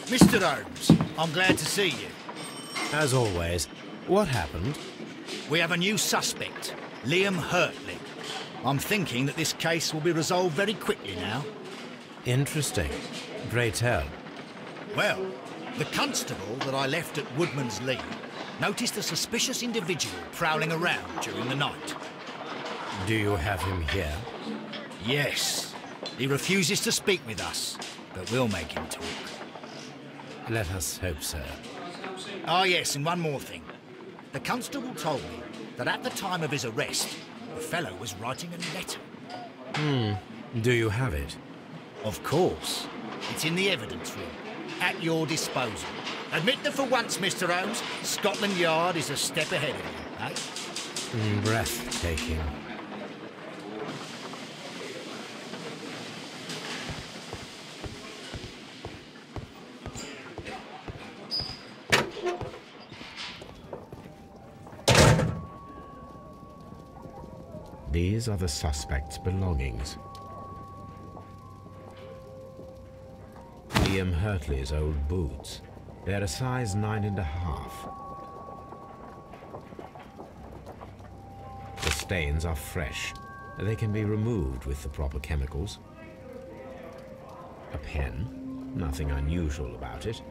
Mr. Holmes, I'm glad to see you. As always, what happened? We have a new suspect, Liam Hurtley. I'm thinking that this case will be resolved very quickly now. Interesting. Pray tell. Well, the constable that I left at Woodman's Lee noticed a suspicious individual prowling around during the night. Do you have him here? Yes. He refuses to speak with us, but we'll make him talk. Let us hope so. Ah, yes, and one more thing. The constable told me that at the time of his arrest, the fellow was writing a letter. Do you have it? Of course. It's in the evidence room, at your disposal. Admit that for once, Mr. Holmes, Scotland Yard is a step ahead of you, eh? Breathtaking. These are the suspect's belongings. Liam Hurtley's old boots. They're a size 9.5. The stains are fresh. They can be removed with the proper chemicals. A pen. Nothing unusual about it.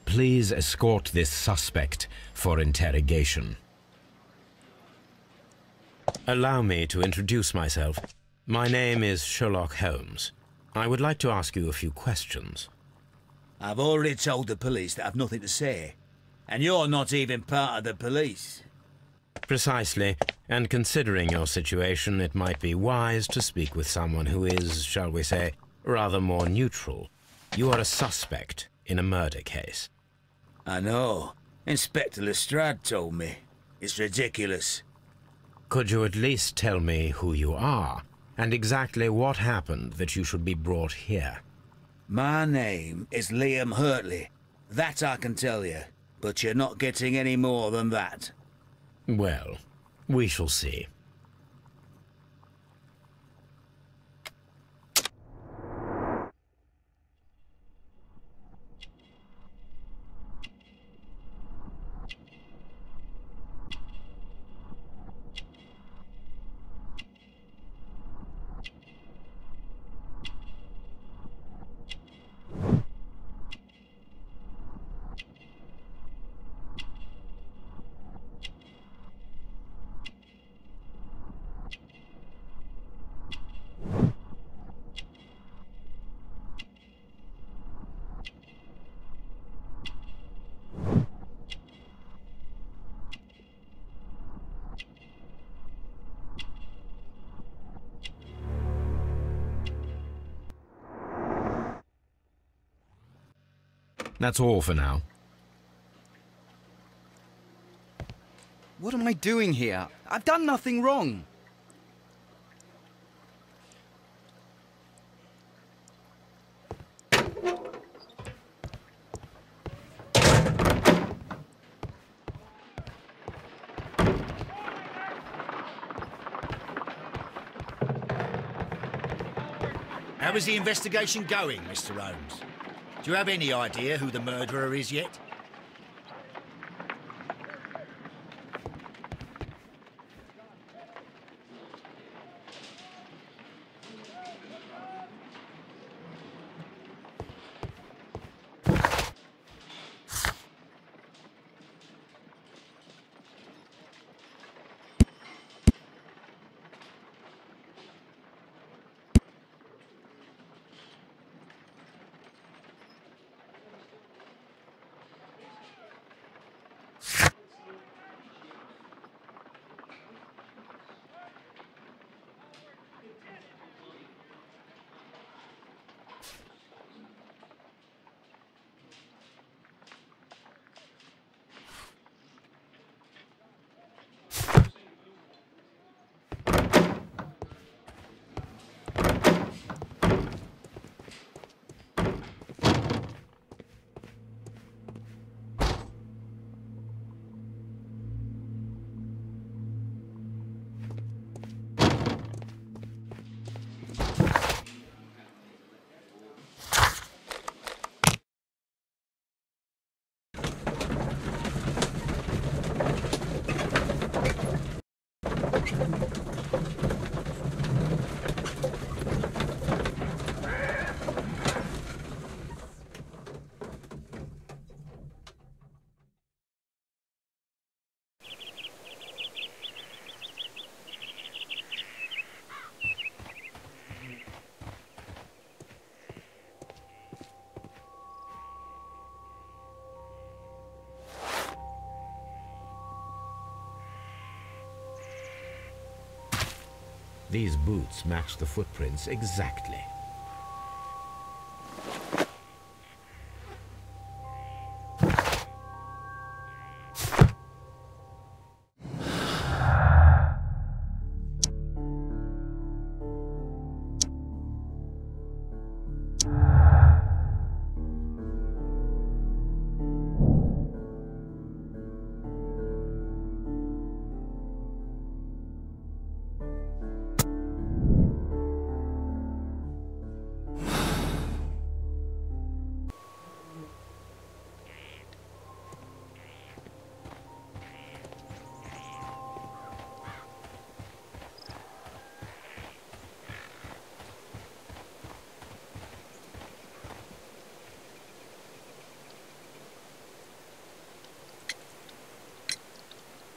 Please escort this suspect for interrogation. Allow me to introduce myself. My name is Sherlock Holmes. I would like to ask you a few questions. I've already told the police that I've nothing to say. And you're not even part of the police. Precisely. And considering your situation, it might be wise to speak with someone who is, shall we say, rather more neutral. You are a suspect in a murder case. I know. Inspector Lestrade told me. It's ridiculous. Could you at least tell me who you are, and exactly what happened that you should be brought here? My name is Liam Hurtley. That I can tell you. But you're not getting any more than that. Well, we shall see. That's all for now. What am I doing here? I've done nothing wrong. How is the investigation going, Mr. Holmes? Do you have any idea who the murderer is yet? These boots match the footprints exactly.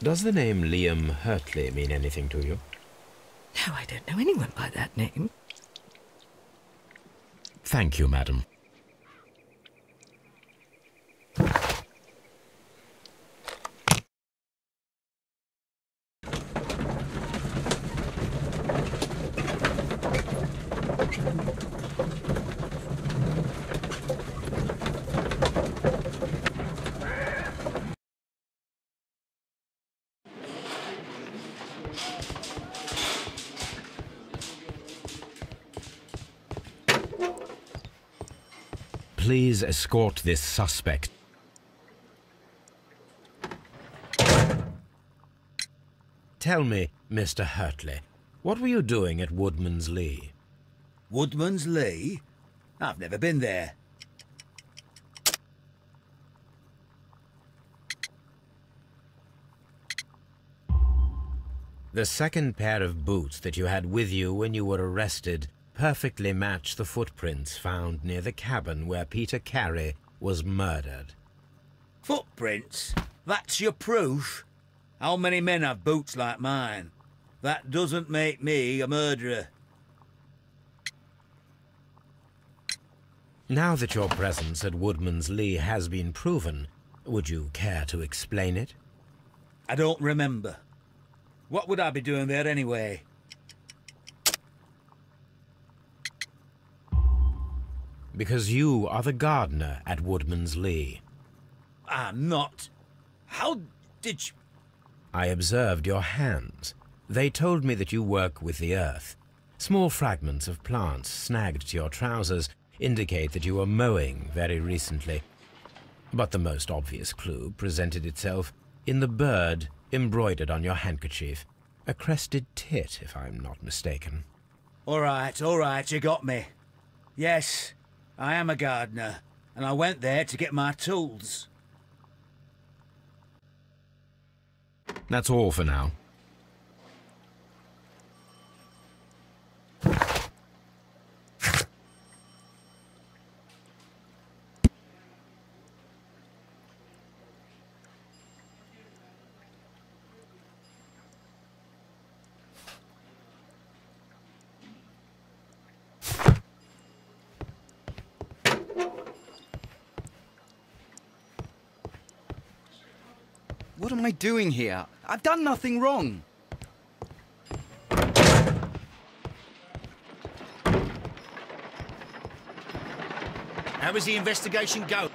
Does the name Liam Hurtley mean anything to you? No, I don't know anyone by that name. Thank you, madam. Please escort this suspect. Tell me, Mr. Hurtley, what were you doing at Woodman's Lee? Woodman's Lee? I've never been there. The second pair of boots that you had with you when you were arrested perfectly match the footprints found near the cabin where Peter Carey was murdered. Footprints? That's your proof? How many men have boots like mine? That doesn't make me a murderer. Now that your presence at Woodman's Lee has been proven, would you care to explain it? I don't remember. What would I be doing there anyway? Because you are the gardener at Woodman's Lee. I'm not. How did you... I observed your hands. They told me that you work with the earth. Small fragments of plants snagged to your trousers indicate that you were mowing very recently. But the most obvious clue presented itself in the bird embroidered on your handkerchief. A crested tit, if I'm not mistaken. All right, you got me. Yes, I am a gardener, and I went there to get my tools. That's all for now. What am I doing here? I've done nothing wrong. How is the investigation going?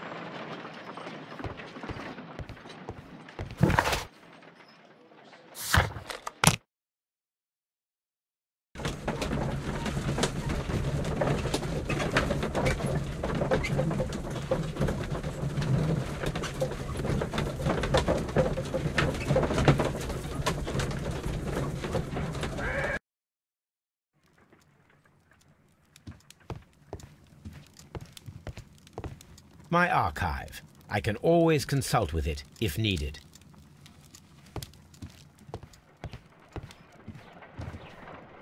My archive. I can always consult with it, if needed.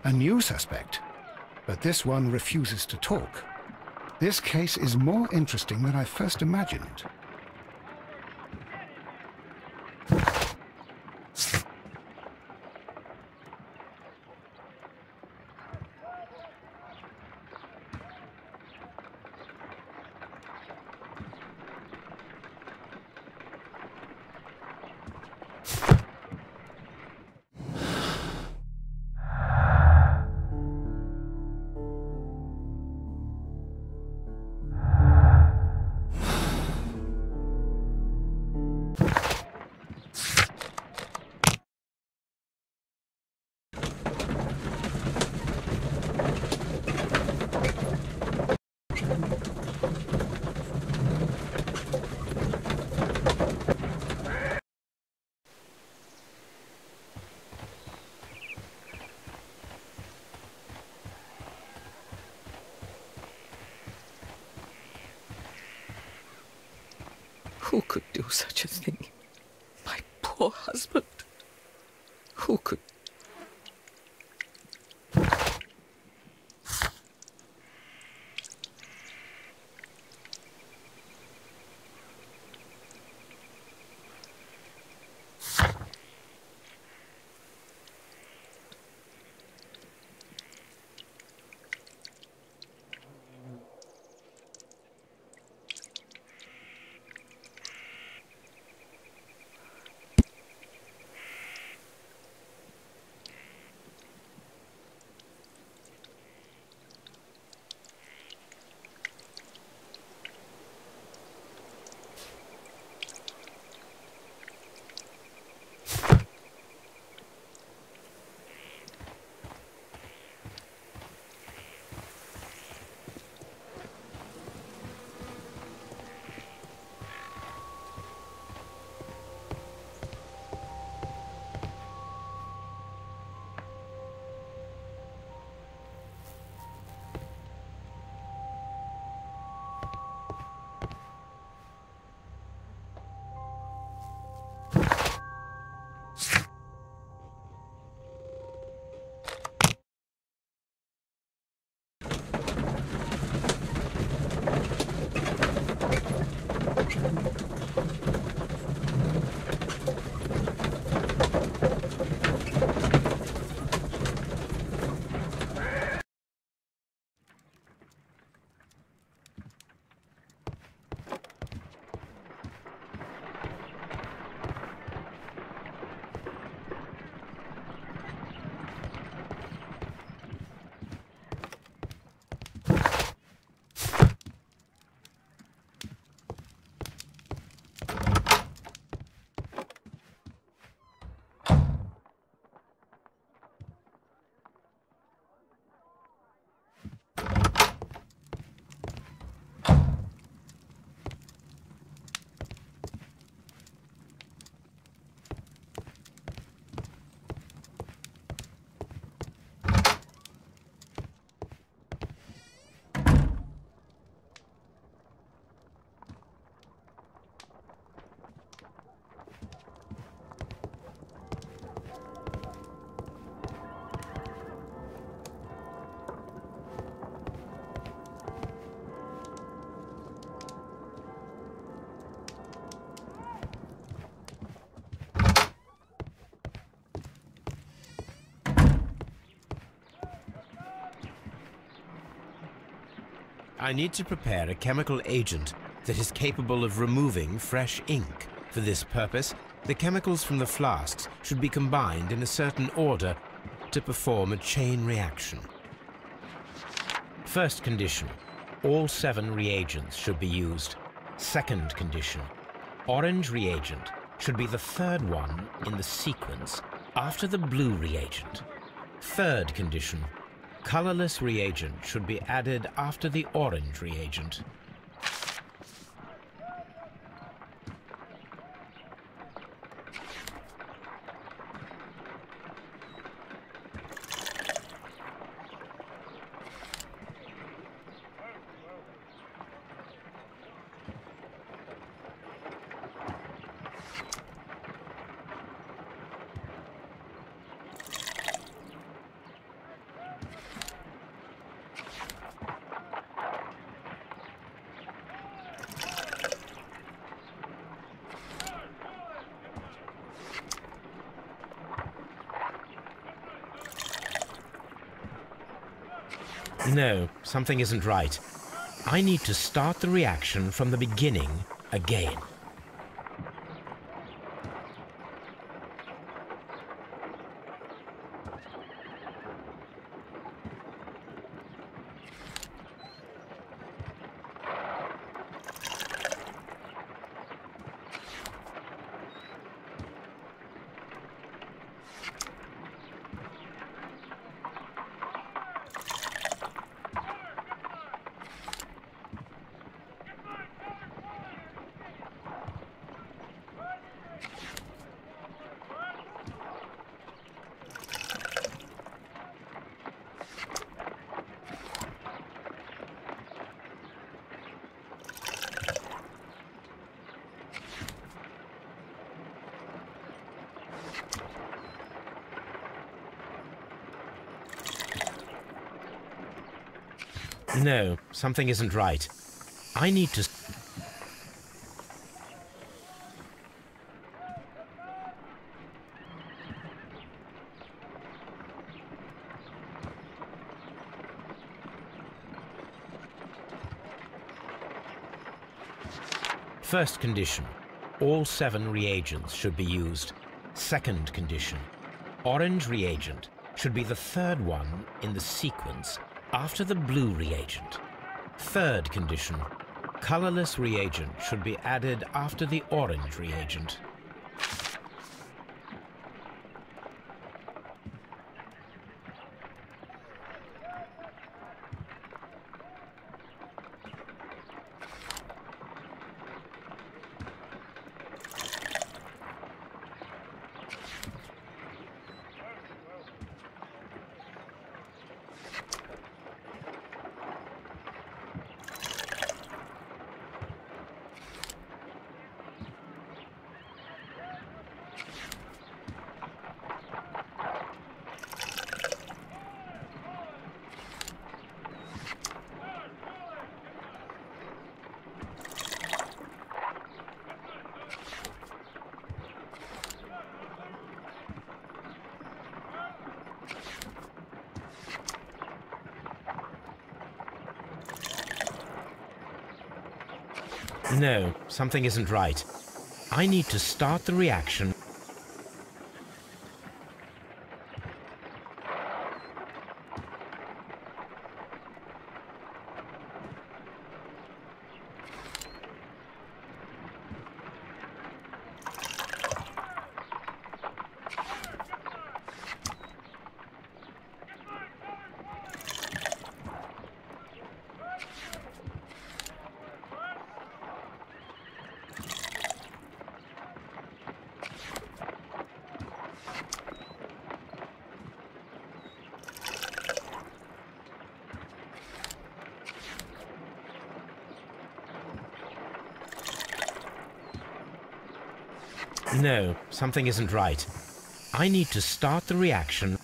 A new suspect, but this one refuses to talk. This case is more interesting than I first imagined. Who could do such a thing? My poor husband. Who could... I need to prepare a chemical agent that is capable of removing fresh ink. For this purpose, the chemicals from the flasks should be combined in a certain order to perform a chain reaction. First condition, all 7 reagents should be used. Second condition, orange reagent should be the third one in the sequence after the blue reagent. Third condition, colorless reagent should be added after the orange reagent. No, something isn't right. I need to start the reaction from the beginning again. No, something isn't right. I need to... First condition, all 7 reagents should be used. Second condition, orange reagent should be the 3rd one in the sequence after the blue reagent. Third condition, colorless reagent should be added after the orange reagent. No, something isn't right. I need to start the reaction. No, something isn't right. I need to start the reaction.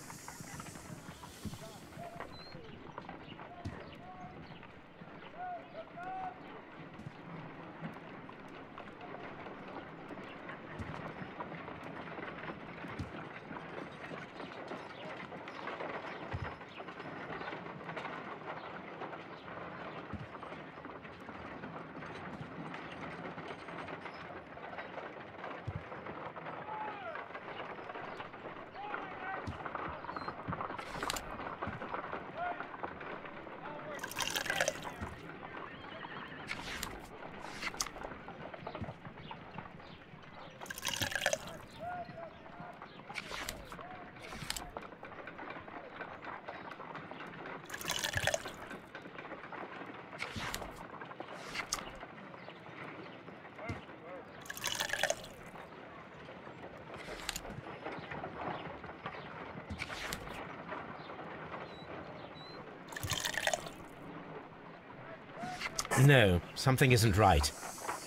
No, something isn't right.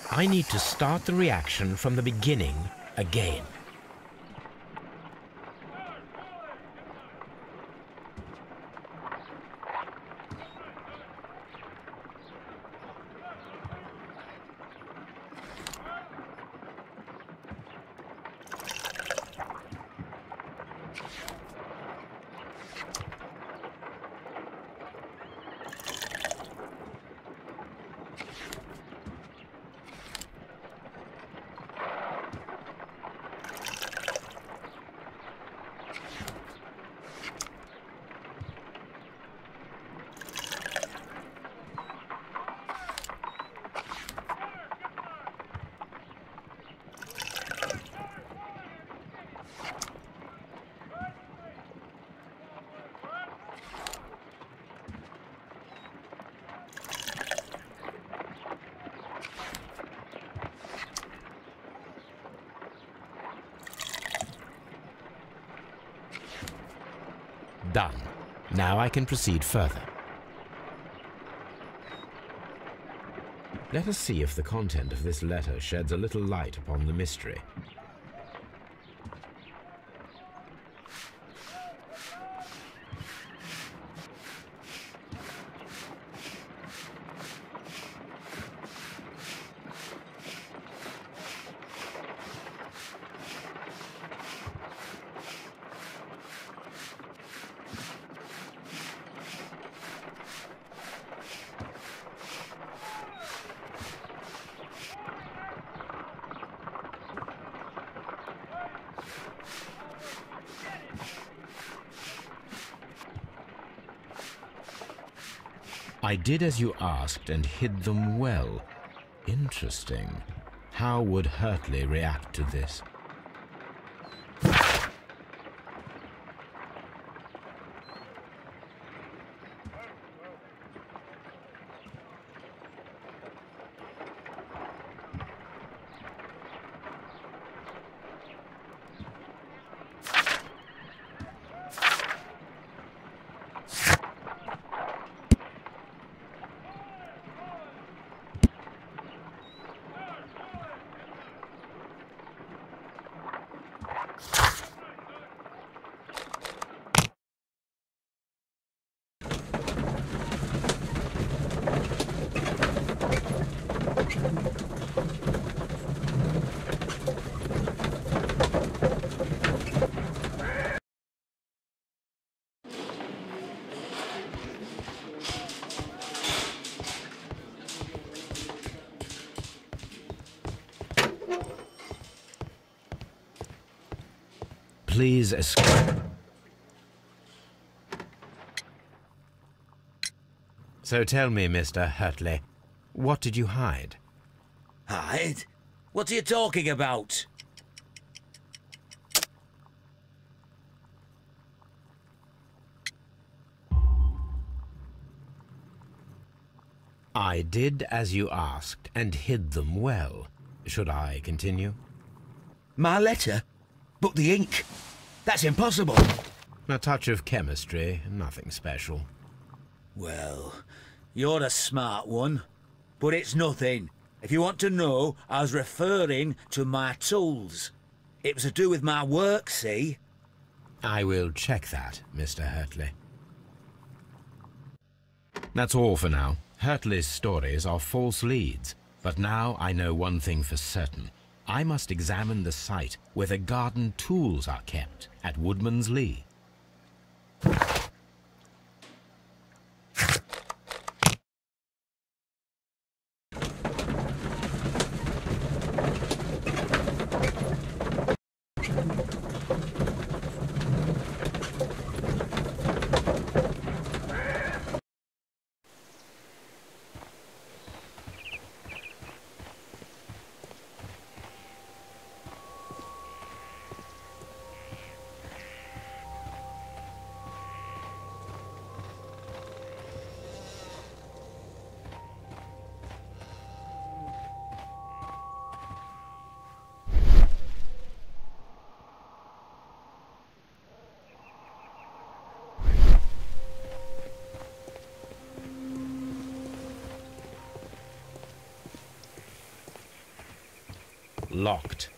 I need to start the reaction from the beginning again. Done. Now I can proceed further. Let us see if the content of this letter sheds a little light upon the mystery. I did as you asked and hid them well. Interesting. How would Hurtley react to this? Please escape. So tell me, Mr. Hurtley, what did you hide? Hide? What are you talking about? I did as you asked and hid them well. Should I continue? My letter? But the ink? That's impossible. A touch of chemistry, nothing special. Well, you're a smart one. But it's nothing. If you want to know, I was referring to my tools. It was to do with my work, see? I will check that, Mr. Hurtley. That's all for now. Hurtley's stories are false leads, but now I know one thing for certain. I must examine the site where the garden tools are kept at Woodman's Lee. Locked.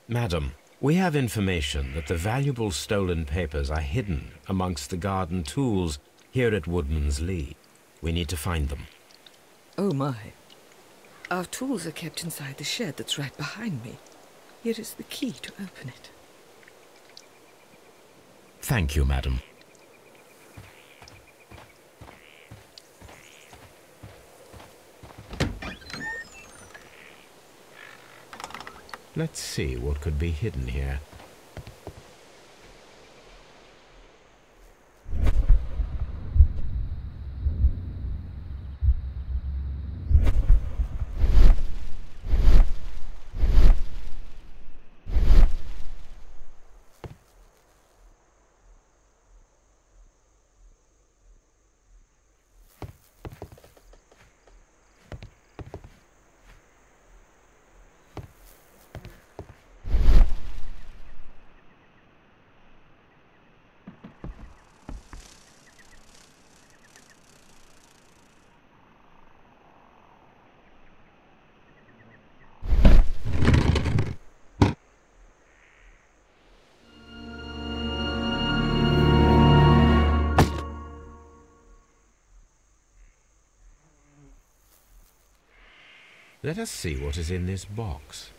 Madam, we have information that the valuable stolen papers are hidden amongst the garden tools here at Woodman's Lee. We need to find them. Oh my. Our tools are kept inside the shed that's right behind me. Here is the key to open it. Thank you, madam. Let's see what could be hidden here. Let us see what is in this box.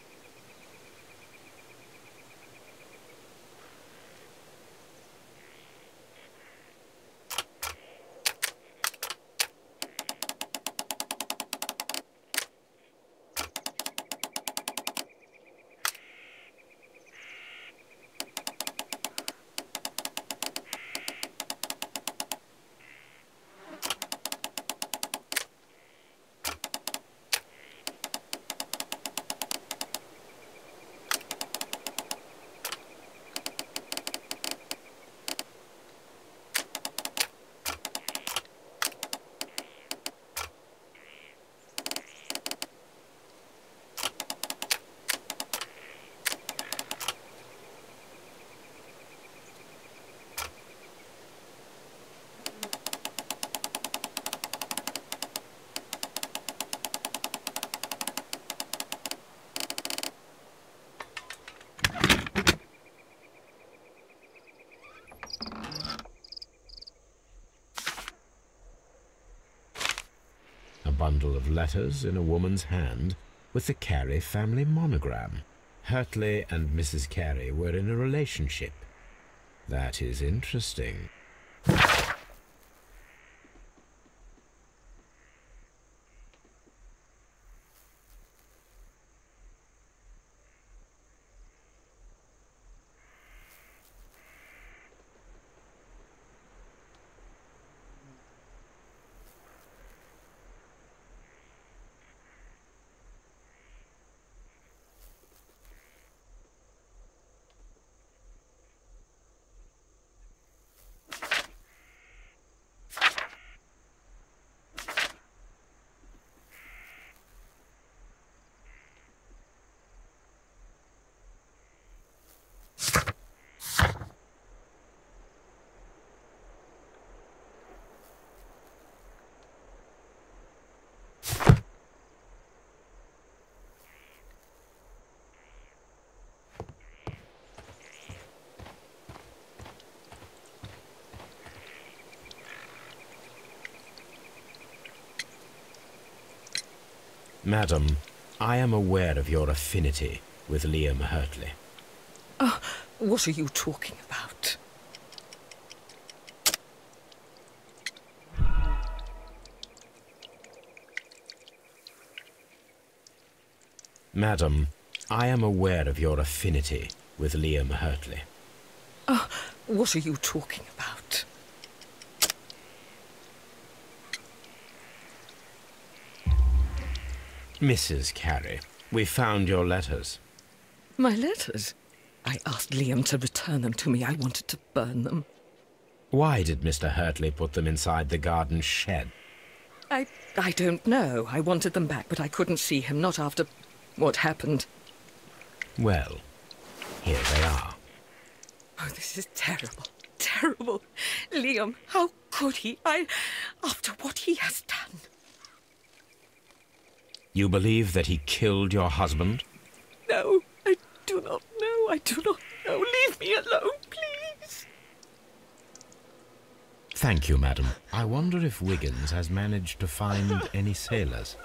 bundle of letters in a woman's hand with the Carey family monogram. Hurtley and Mrs. Carey were in a relationship. That is interesting. Madam, I am aware of your affinity with Liam Hurtley. Oh, what are you talking about? Madam, I am aware of your affinity with Liam Hurtley. Oh, what are you talking about? Mrs. Carey, we found your letters. My letters? I asked Liam to return them to me. I wanted to burn them. Why did Mr. Hurtley put them inside the garden shed? I don't know. I wanted them back, but I couldn't see him, not after what happened. Well, here they are. Oh, this is terrible. Terrible. Liam, how could he? After what he has done. You believe that he killed your husband? No, I do not know. I do not know. Leave me alone, please. Thank you, madam. I wonder if Wiggins has managed to find any sailors.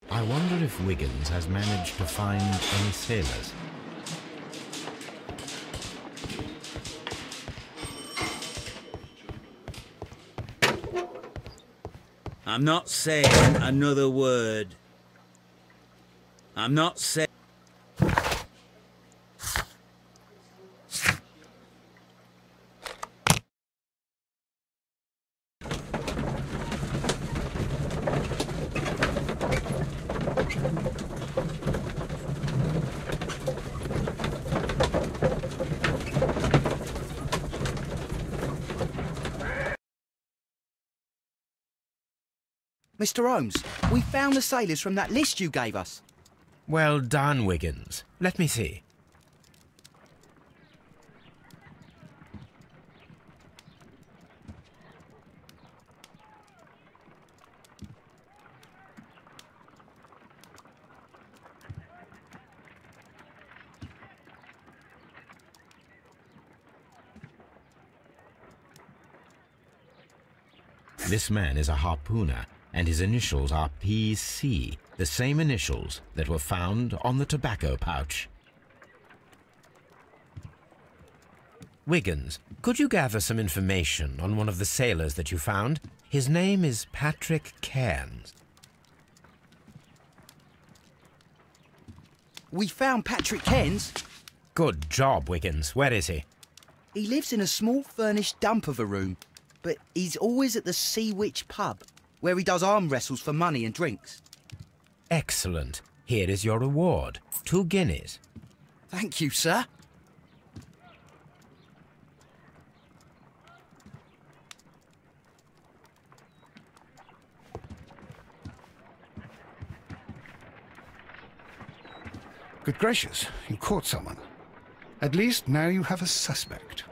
I wonder if Wiggins has managed to find any sailors. I'm not saying another word. I'm not saying... Mr. Holmes, we found the sailors from that list you gave us. Well done, Wiggins. Let me see. This man is a harpooner, and his initials are PC, the same initials that were found on the tobacco pouch. Wiggins, could you gather some information on one of the sailors that you found? His name is Patrick Cairns. We found Patrick Cairns. Good job, Wiggins. Where is he? He lives in a small furnished dump of a room, but he's always at the Sea Witch pub, where he does arm wrestles for money and drinks. Excellent. Here is your reward. 2 guineas. Thank you, sir. Good gracious, you caught someone. At least now you have a suspect.